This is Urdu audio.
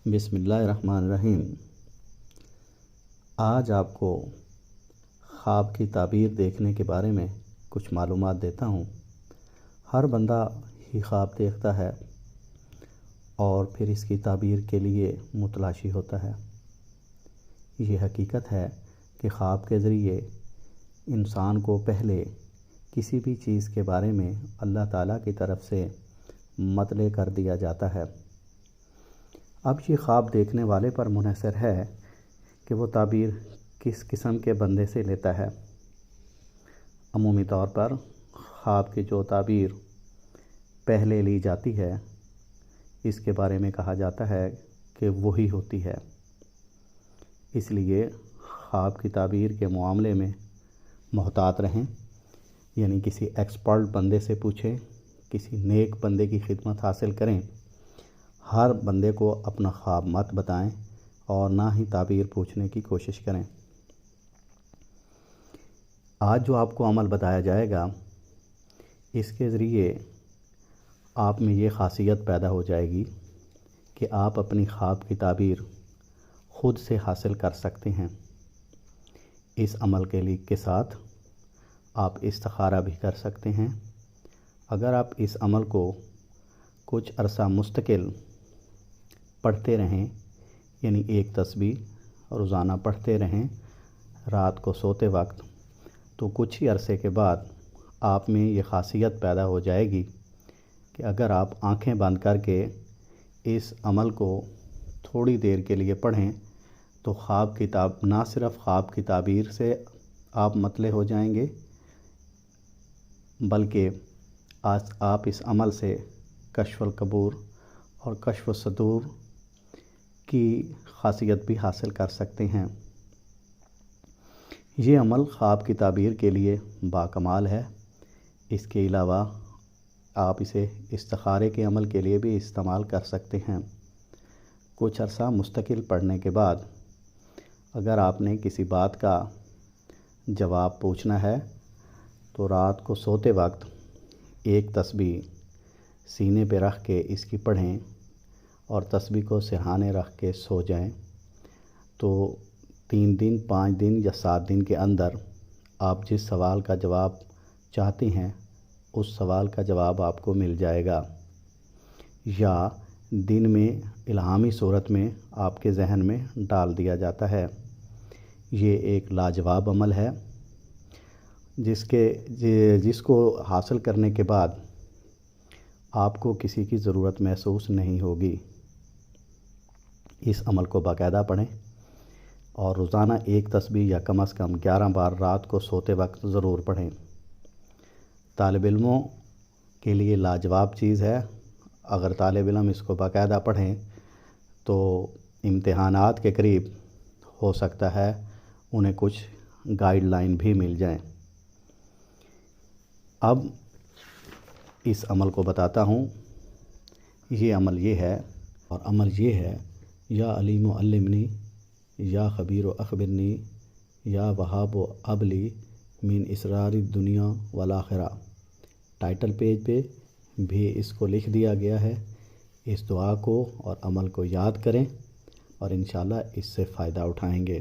بسم اللہ الرحمن الرحیم۔ آج آپ کو خواب کی تعبیر دیکھنے کے بارے میں کچھ معلومات دیتا ہوں۔ ہر بندہ ہی خواب دیکھتا ہے اور پھر اس کی تعبیر کے لیے متلاشی ہوتا ہے۔ یہ حقیقت ہے کہ خواب کے ذریعے انسان کو پہلے کسی بھی چیز کے بارے میں اللہ تعالیٰ کی طرف سے مطلع کر دیا جاتا ہے۔ اب یہ خواب دیکھنے والے پر منحصر ہے کہ وہ تعبیر کس قسم کے بندے سے لیتا ہے۔ عمومی طور پر خواب کی جو تعبیر پہلے لی جاتی ہے اس کے بارے میں کہا جاتا ہے کہ وہی ہوتی ہے۔ اس لیے خواب کی تعبیر کے معاملے میں محتاط رہیں، یعنی کسی ایکسپرٹ بندے سے پوچھیں، کسی نیک بندے کی خدمت حاصل کریں۔ ہر بندے کو اپنا خواب مت بتائیں اور نہ ہی تعبیر پوچھنے کی کوشش کریں۔ آج جو آپ کو عمل بتایا جائے گا اس کے ذریعے آپ میں یہ خاصیت پیدا ہو جائے گی کہ آپ اپنی خواب کی تعبیر خود سے حاصل کر سکتے ہیں۔ اس عمل کے ساتھ آپ استخارہ بھی کر سکتے ہیں۔ اگر آپ اس عمل کو کچھ عرصہ مستقل پڑھتے رہیں، یعنی ایک تسبیح روزانہ پڑھتے رہیں رات کو سوتے وقت، تو کچھ ہی عرصے کے بعد آپ میں یہ خاصیت پیدا ہو جائے گی کہ اگر آپ آنکھیں بند کر کے اس عمل کو تھوڑی دیر کے لیے پڑھیں تو نہ صرف خواب کی تعبیر سے آپ مطلع ہو جائیں گے، بلکہ آپ اس عمل سے کشف القبور اور کشف الصدور کی خاصیت بھی حاصل کر سکتے ہیں۔ یہ عمل خواب کی تعبیر کے لیے باکمال ہے۔ اس کے علاوہ آپ اسے استخارے کے عمل کے لیے بھی استعمال کر سکتے ہیں۔ کچھ عرصہ مستقل پڑھنے کے بعد اگر آپ نے کسی بات کا جواب پوچھنا ہے تو رات کو سوتے وقت ایک تسبیح سینے پہ رکھ کے اس کی پڑھیں اور تسبیح کو سرہانے رکھ کے سو جائیں، تو 3 دن 5 دن یا 7 دن کے اندر آپ جس سوال کا جواب چاہتے ہیں اس سوال کا جواب آپ کو مل جائے گا، یا دن میں الہامی صورت میں آپ کے ذہن میں ڈال دیا جاتا ہے۔ یہ ایک لاجواب عمل ہے جس کو حاصل کرنے کے بعد آپ کو کسی کی ضرورت محسوس نہیں ہوگی۔ اس عمل کو باقاعدہ پڑھیں اور روزانہ ایک تسبیح یا کم از کم 11 بار رات کو سوتے وقت ضرور پڑھیں۔ طالب علموں کے لیے لاجواب چیز ہے۔ اگر طالب علم اس کو باقاعدہ پڑھیں تو امتحانات کے قریب ہو سکتا ہے انہیں کچھ گائیڈ لائن بھی مل جائیں۔ اب اس عمل کو بتاتا ہوں۔ یہ عمل یہ ہے، اور عمل یہ ہے: یا علیم و علمنی، یا خبیر و اخبرنی، یا وہاب و ابلی من اسرار الدنیا والآخرہ۔ ٹائٹل پیج پہ بھی اس کو لکھ دیا گیا ہے۔ اس دعا کو اور عمل کو یاد کریں اور انشاءاللہ اس سے فائدہ اٹھائیں گے۔